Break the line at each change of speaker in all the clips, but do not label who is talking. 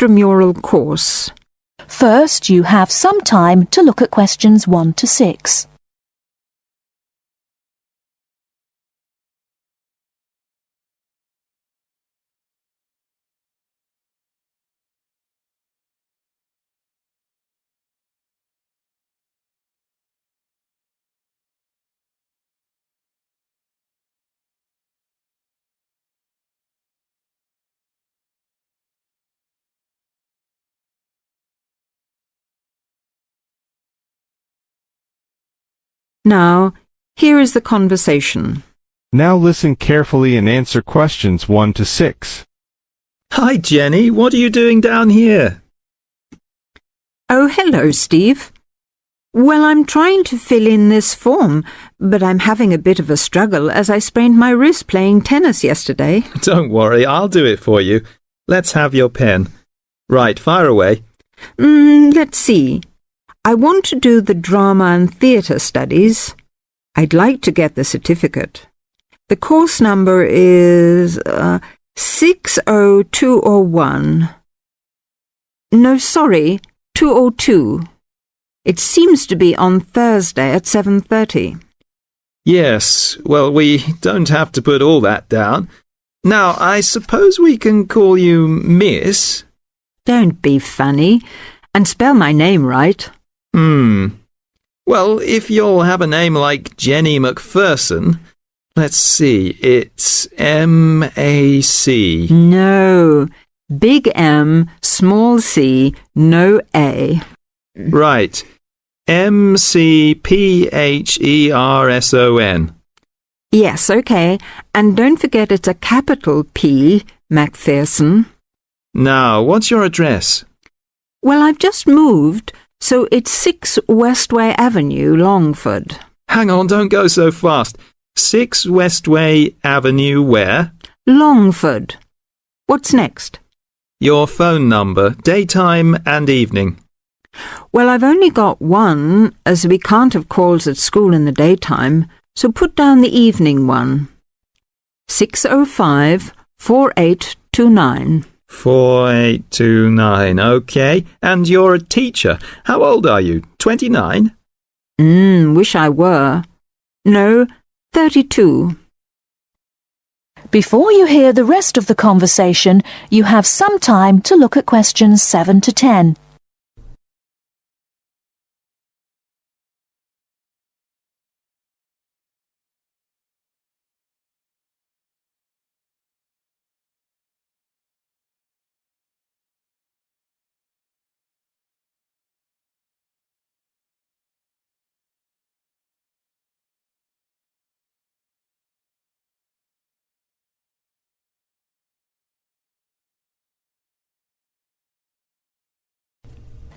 extramural course.
First, you have some time to look at questions 1 to 6.
Now, here is the conversation.
Now listen carefully and answer questions 1 to 6.
Hi, Jenny. What are you doing down here?
Oh, hello, Steve. Well, I'm trying to fill in this form, but I'm having a bit of a struggle as I sprained my wrist playing tennis yesterday.
Don't worry, I'll do it for you. Let's have your pen. Right, fire away.
Let's see. I want to do the drama and theatre studies. I'd like to get the certificate. The course number is 60201. No, sorry, 202. It seems to be on Thursday at 7:30.
Yes, well, we don't have to put all that down. Now, I suppose we can call you Miss?
Don't be funny, and spell my name right.
Well, if you'll have a name like Jenny McPherson, let's see, it's M-A-C.
No, big M, small c, no A.
Right, M-C-P-H-E-R-S-O-N.
Yes, okay, and don't forget it's a capital P, McPherson.
Now, what's your address?
Well, I've just moved, so it's 6 Westway Avenue, Longford.
Hang on, don't go so fast. 6 Westway Avenue where?
Longford. What's next?
Your phone number, daytime and evening.
Well, I've only got one, as we can't have calls at school in the daytime, so put down the evening one. 605-4829.
4829, okay. And you're a teacher. How old are you? 29?
Wish I were. No, 32.
Before you hear the rest of the conversation, you have some time to look at questions 7 to 10.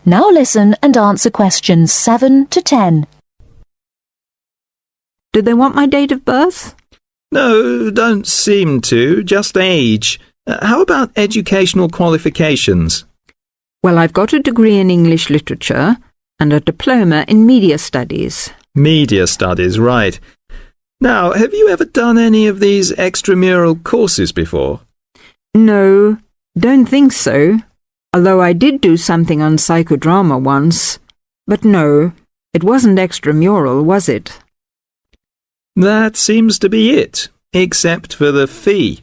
Now listen and answer questions 7 to 10.
Do they want my date of birth?
No, don't seem to. Just age. How about educational qualifications?
Well, I've got a degree in English literature and a diploma in media studies.
Media studies, right. Now, have you ever done any of these extramural courses before?
No, don't think so. Although I did do something on psychodrama once. But no, it wasn't extramural, was it?
That seems to be it, except for the fee.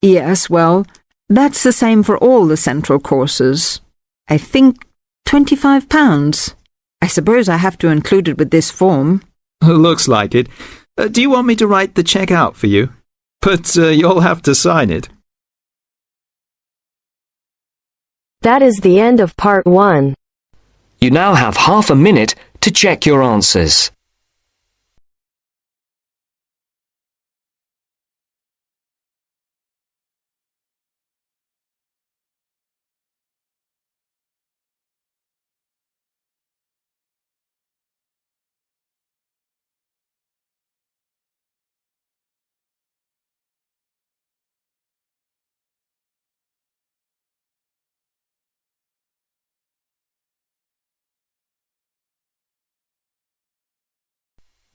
Yes, well, that's the same for all the central courses. I think £25. I suppose I have to include it with this form.
Looks like it. Do you want me to write the cheque out for you? But you'll have to sign it.
That is the end of part 1.
You now have half a minute to check your answers.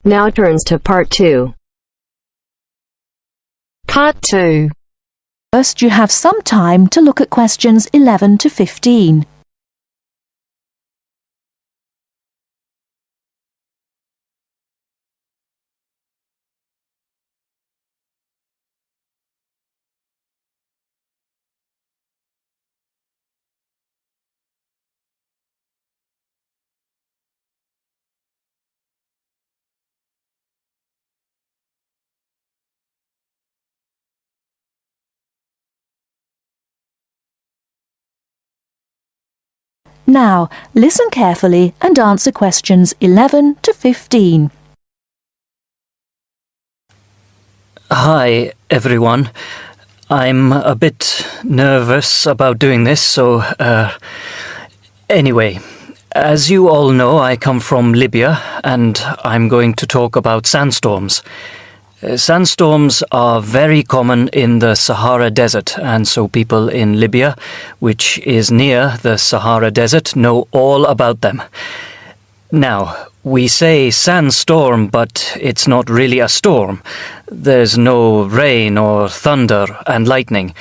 Now turns to part 2.
Part 2.
First, you have some time to look at questions 11 to 15. Now, listen carefully and answer questions 11 to 15.
Hi, everyone. I'm a bit nervous about doing this, so, anyway, as you all know, I come from Libya, and I'm going to talk about sandstorms. Sandstorms are very common in the Sahara Desert, and so people in Libya, which is near the Sahara Desert, know all about them. Now, we say sandstorm, but it's not really a storm. There's no rain or thunder and lightning.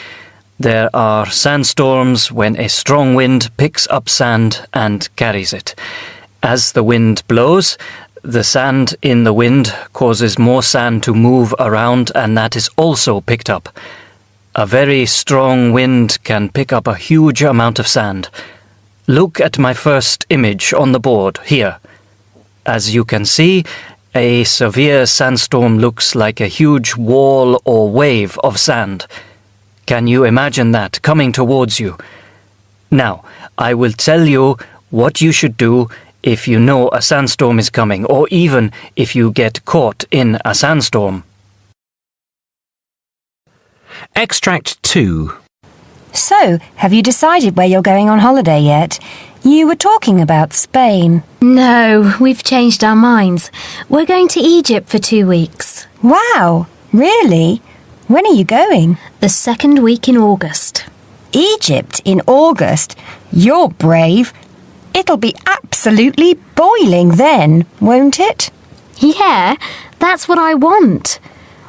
There are sandstorms when a strong wind picks up sand and carries it. As the wind blows, the sand in the wind causes more sand to move around, and that is also picked up. A very strong wind can pick up a huge amount of sand. Look at my first image on the board here. As you can see, a severe sandstorm looks like a huge wall or wave of sand. Can you imagine that coming towards you? Now, I will tell you what you should do if you know a sandstorm is coming, or even if you get caught in a sandstorm.
Extract 2.
So, have you decided where you're going on holiday yet? You were talking about Spain.
No, we've changed our minds. We're going to Egypt for 2 weeks.
Wow, really? When are you going?
The second week in August.
Egypt in August? You're brave. It'll be absolutely boiling then, won't it?
Yeah, that's what I want.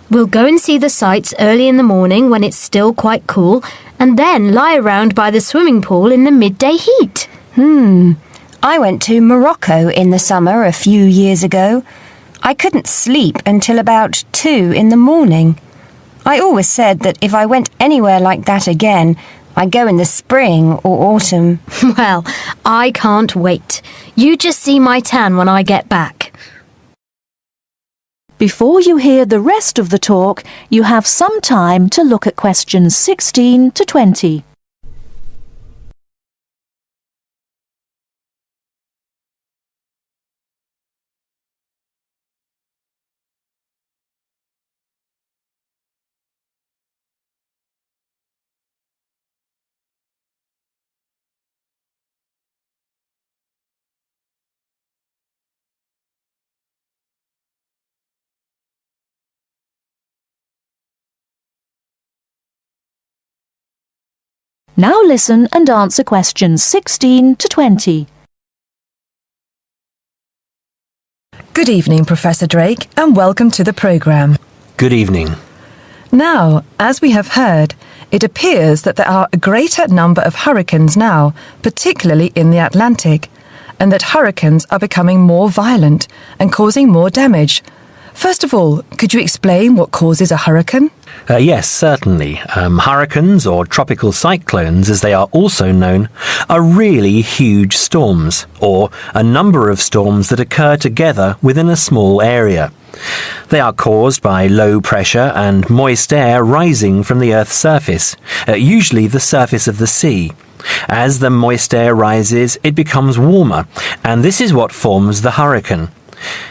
We'll go and see the sights early in the morning when it's still quite cool, and then lie around by the swimming pool in the midday heat.
I went to Morocco in the summer a few years ago. I couldn't sleep until about 2 in the morning. I always said that if I went anywhere like that again, I'd go in the spring or autumn.
Well, I can't wait. You just see my tan when I get back.
Before you hear the rest of the talk, you have some time to look at questions 16 to 20. Now listen and answer questions 16 to 20.
Good evening, Professor Drake, and welcome to the programme.
Good evening.
Now, as we have heard, it appears that there are a greater number of hurricanes now, particularly in the Atlantic, and that hurricanes are becoming more violent and causing more damage. First of all, could you explain what causes a hurricane?
Yes, certainly. Hurricanes, or tropical cyclones as they are also known, are really huge storms, or a number of storms that occur together within a small area. They are caused by low pressure and moist air rising from the Earth's surface, usually the surface of the sea. As the moist air rises, it becomes warmer, and this is what forms the hurricane.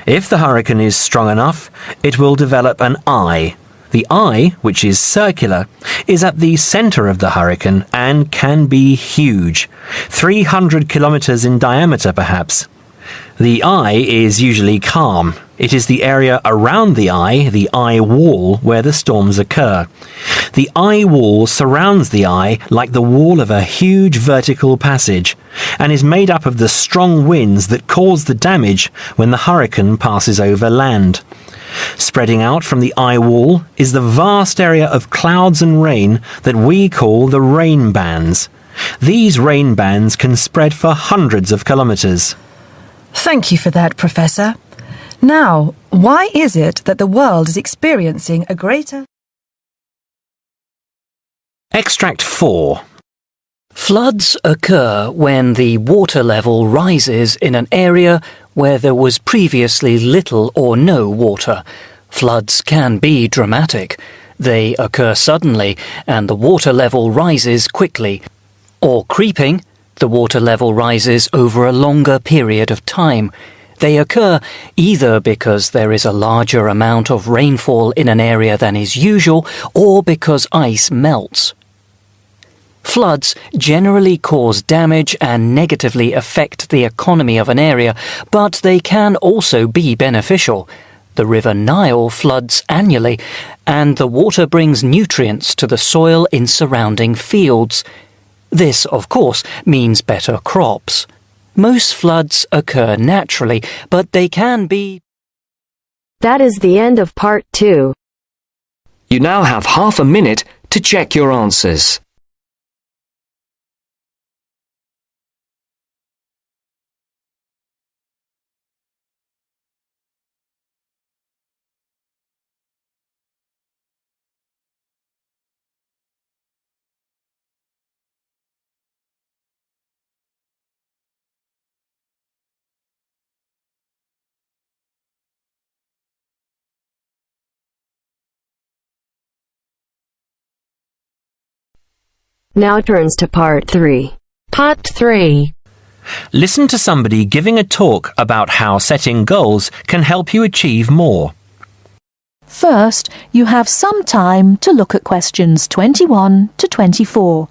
If the hurricane is strong enough, it will develop an eye. The eye, which is circular, is at the center of the hurricane and can be huge, 300 kilometers in diameter perhaps. The eye is usually calm. It is the area around the eye wall, where the storms occur. The eye wall surrounds the eye like the wall of a huge vertical passage and is made up of the strong winds that cause the damage when the hurricane passes over land. Spreading out from the eye wall is the vast area of clouds and rain that we call the rain bands. These rain bands can spread for hundreds of kilometres.
Thank you for that, Professor. Now, why is it that the world is experiencing a greater...
Extract 4.
Floods occur when the water level rises in an area where there was previously little or no water. Floods can be dramatic. They occur suddenly and the water level rises quickly. Or creeping, the water level rises over a longer period of time. They occur either because there is a larger amount of rainfall in an area than is usual or because ice melts. Floods generally cause damage and negatively affect the economy of an area, but they can also be beneficial. The River Nile floods annually, and the water brings nutrients to the soil in surrounding fields. This, of course, means better crops. Most floods occur naturally, but they can be...
That is the end of part 2.
You now have half a minute to check your answers.
Now turns to part 3. Part 3.
Listen to somebody giving a talk about how setting goals can help you achieve more.
First, you have some time to look at questions 21 to 24.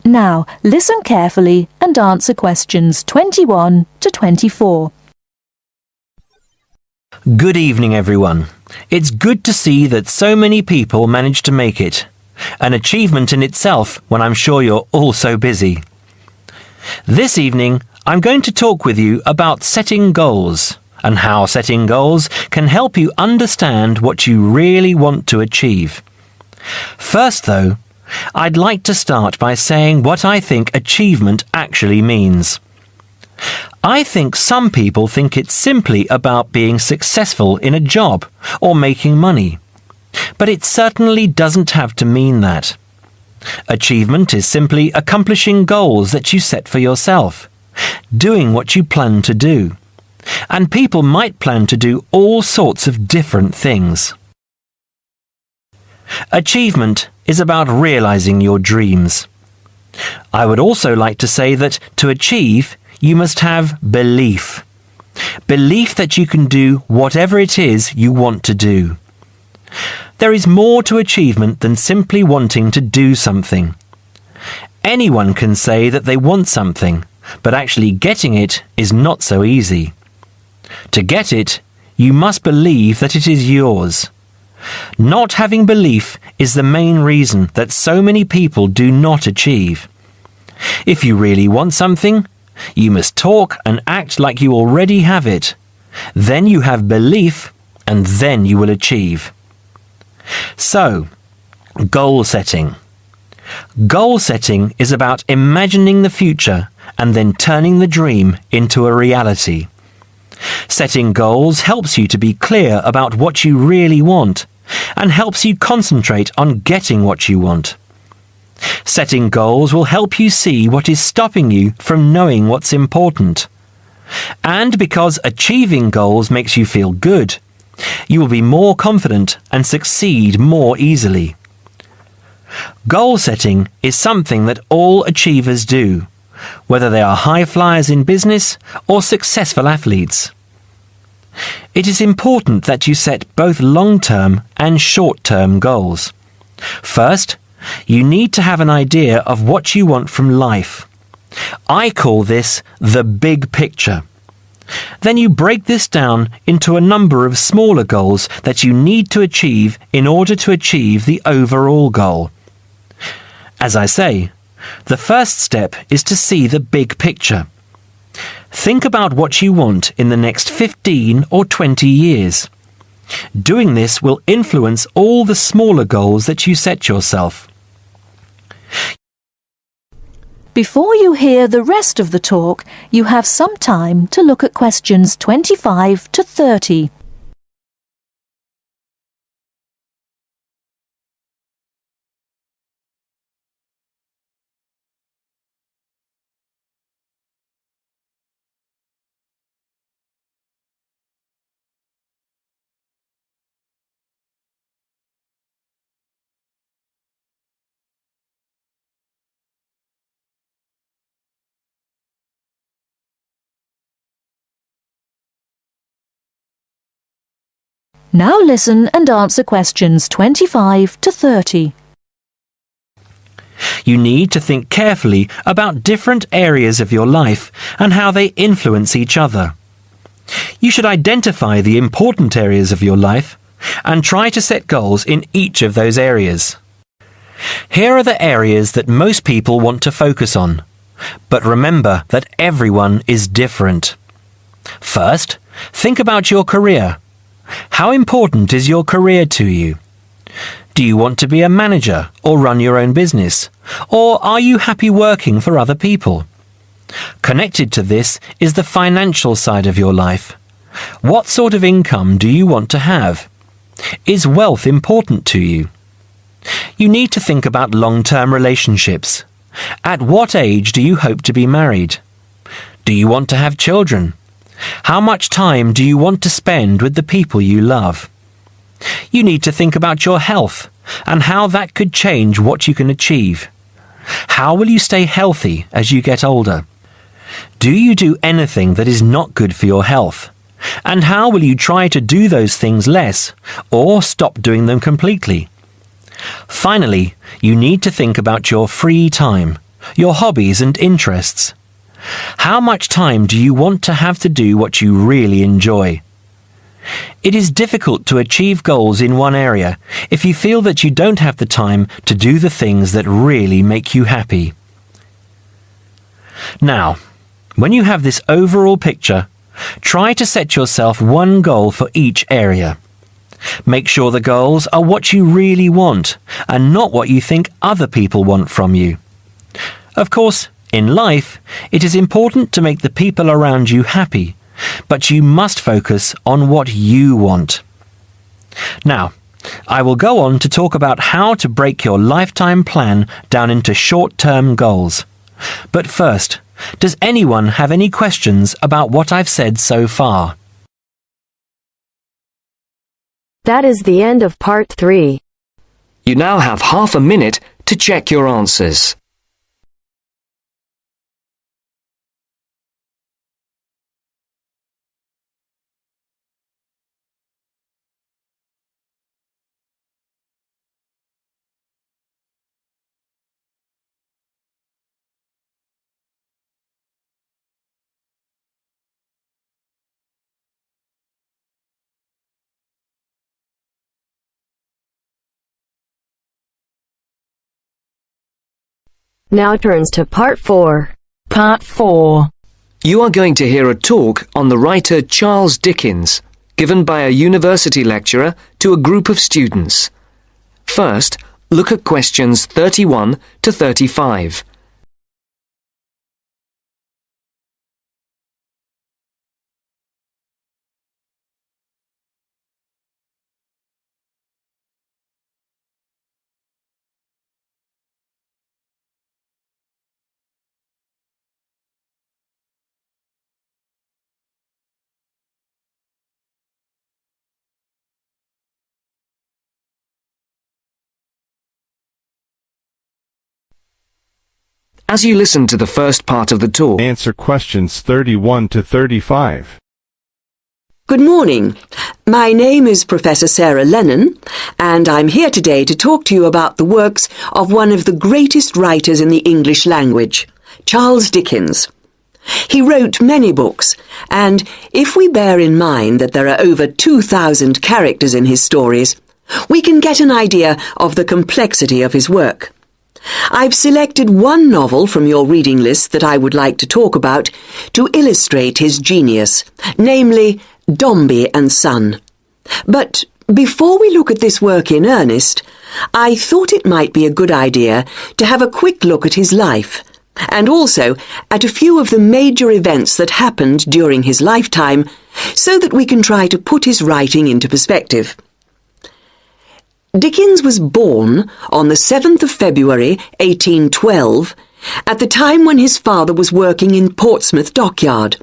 Now, listen carefully and answer questions 21 to 24.
Good evening, everyone. It's good to see that so many people managed to make it. An achievement in itself when I'm sure you're all so busy. This evening, I'm going to talk with you about setting goals and how setting goals can help you understand what you really want to achieve. First, though, I'd like to start by saying what I think achievement actually means. I think some people think it's simply about being successful in a job or making money, but it certainly doesn't have to mean that. Achievement is simply accomplishing goals that you set for yourself, doing what you plan to do, and people might plan to do all sorts of different things. Achievement is about realizing your dreams. I would also like to say that to achieve, you must have belief. Belief that you can do whatever it is you want to do. There is more to achievement than simply wanting to do something. Anyone can say that they want something, but actually getting it is not so easy. To get it, you must believe that it is yours. Not having belief is the main reason that so many people do not achieve. If you really want something, you must talk and act like you already have it. Then you have belief, and then you will achieve. So, goal setting. Goal setting is about imagining the future and then turning the dream into a reality. Setting goals helps you to be clear about what you really want and helps you concentrate on getting what you want. Setting goals will help you see what is stopping you from knowing what's important. And because achieving goals makes you feel good, you will be more confident and succeed more easily. Goal setting is something that all achievers do, whether they are high flyers in business or successful athletes. It is important that you set both long-term and short-term goals. First, you need to have an idea of what you want from life. I call this the big picture. Then you break this down into a number of smaller goals that you need to achieve in order to achieve the overall goal. As I say, the first step is to see the big picture. Think about what you want in the next 15 or 20 years. Doing this will influence all the smaller goals that you set yourself.
Before you hear the rest of the talk, you have some time to look at questions 25 to 30. Now listen and answer questions 25 to 30.
You need to think carefully about different areas of your life and how they influence each other. You should identify the important areas of your life and try to set goals in each of those areas. Here are the areas that most people want to focus on, but remember that everyone is different. First, think about your career. How important is your career to you? Do you want to be a manager or run your own business? Or are you happy working for other people? Connected to this is the financial side of your life. What sort of income do you want to have? Is wealth important to you? You need to think about long-term relationships. At what age do you hope to be married? Do you want to have children? How much time do you want to spend with the people you love? You need to think about your health and how that could change what you can achieve. How will you stay healthy as you get older? Do you do anything that is not good for your health? And how will you try to do those things less or stop doing them completely? Finally, you need to think about your free time, your hobbies and interests. How much time do you want to have to do what you really enjoy? It is difficult to achieve goals in one area if you feel that you don't have the time to do the things that really make you happy. Now, when you have this overall picture, try to set yourself one goal for each area. Make sure the goals are what you really want and not what you think other people want from you. Of course, in life, it is important to make the people around you happy, but you must focus on what you want. Now, I will go on to talk about how to break your lifetime plan down into short-term goals. But first, does anyone have any questions about what I've said so far?
That is the end of part 3.
You now have half a minute to check your answers.
Now turns to part 4.
Part 4.
You are going to hear a talk on the writer Charles Dickens, given by a university lecturer to a group of students. First, look at questions 31 to 35. As you listen to the first part of the talk,
Answer questions 31 to 35.
Good morning. My name is Professor Sarah Lennon, and I'm here today to talk to you about the works of one of the greatest writers in the English language, Charles Dickens. He wrote many books, and if we bear in mind that there are over 2,000 characters in his stories, we can get an idea of the complexity of his work. I've selected one novel from your reading list that I would like to talk about to illustrate his genius, namely Dombey and Son. But before we look at this work in earnest, I thought it might be a good idea to have a quick look at his life, and also at a few of the major events that happened during his lifetime, so that we can try to put his writing into perspective. Dickens was born on the 7th of February, 1812, at the time when his father was working in Portsmouth Dockyard.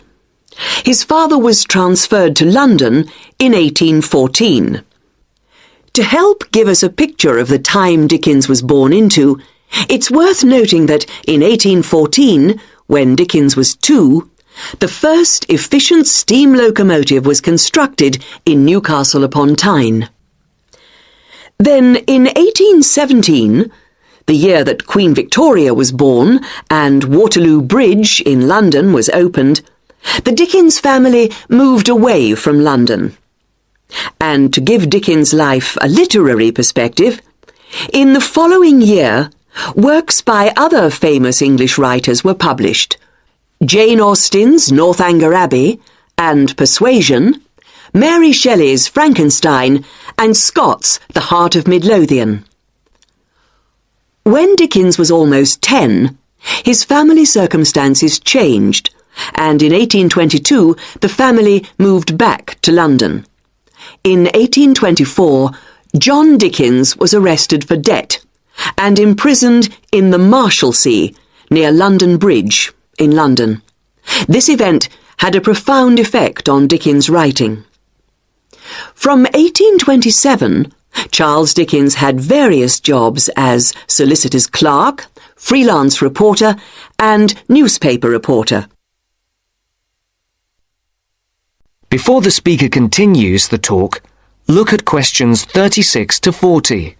His father was transferred to London in 1814. To help give us a picture of the time Dickens was born into, it's worth noting that in 1814, when Dickens was 2, the first efficient steam locomotive was constructed in Newcastle upon Tyne. Then, in 1817, the year that Queen Victoria was born and Waterloo Bridge in London was opened, the Dickens family moved away from London. And to give Dickens' life a literary perspective, in the following year, works by other famous English writers were published: Jane Austen's Northanger Abbey and Persuasion, Mary Shelley's Frankenstein, and Scott's The Heart of Midlothian. When Dickens was almost 10, his family circumstances changed, and in 1822 the family moved back to London. In 1824, John Dickens was arrested for debt and imprisoned in the Marshalsea near London Bridge in London. This event had a profound effect on Dickens' writing. From 1827, Charles Dickens had various jobs as solicitor's clerk, freelance reporter, and newspaper reporter.
before the speaker continues the talk, look at questions 36 to 40.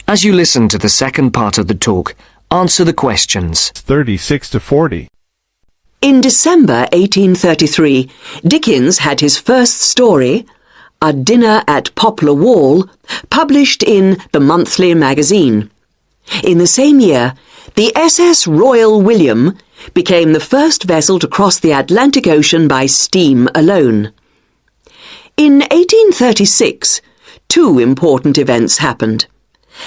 As you listen to the second part of the talk, answer the questions.
36 to 40.
In December 1833, Dickens had his first story, A Dinner at Poplar Wall, published in the Monthly Magazine. In the same year, the SS Royal William became the first vessel to cross the Atlantic Ocean by steam alone. In 1836, two important events happened.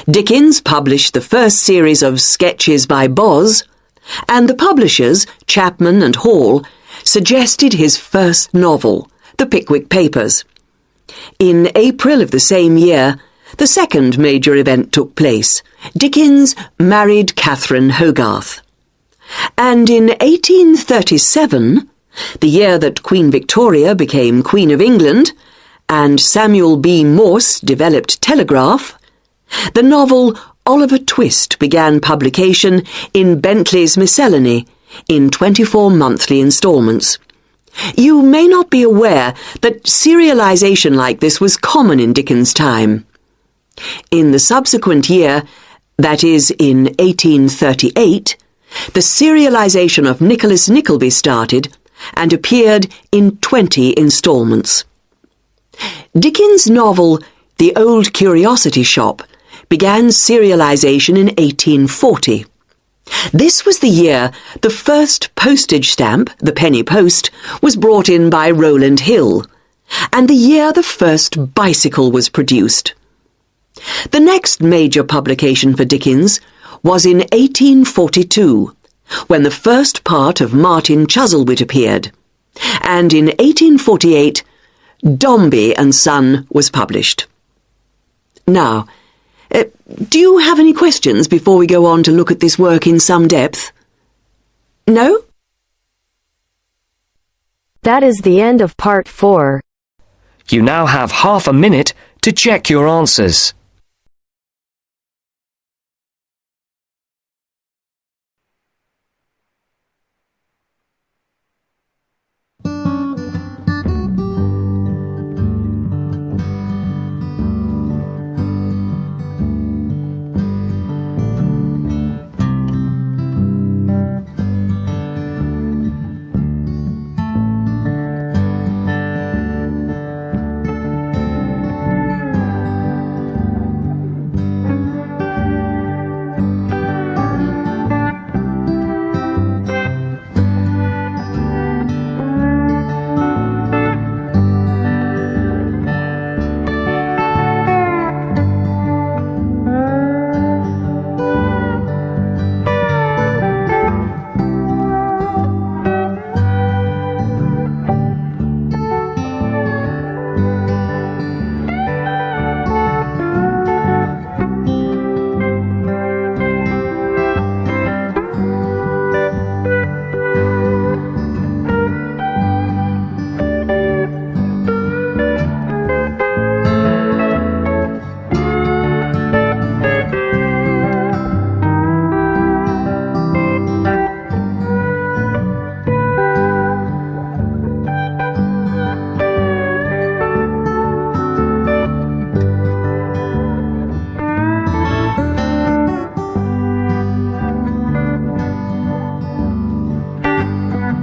Dickens published the first series of Sketches by Boz, and the publishers, Chapman and Hall, suggested his first novel, The Pickwick Papers. In April of the same year, the second major event took place. Dickens married Catherine Hogarth. And in 1837, the year that Queen Victoria became Queen of England, and Samuel B. Morse developed telegraph, the novel Oliver Twist began publication in Bentley's Miscellany in 24 monthly instalments. You may not be aware that serialization like this was common in Dickens' time. In the subsequent year, that is in 1838, the serialization of Nicholas Nickleby started and appeared in 20 instalments. Dickens' novel The Old Curiosity Shop began serialization in 1840. This was the year the first postage stamp, the penny post, was brought in by Rowland Hill, and the year the first bicycle was produced. The next major publication for Dickens was in 1842, when the first part of Martin Chuzzlewit appeared, and in 1848, Dombey and Son was published. Now, do you have any questions before we go on to look at this work in some depth? No?
That is the end of part 4.
You now have half a minute to check your answers.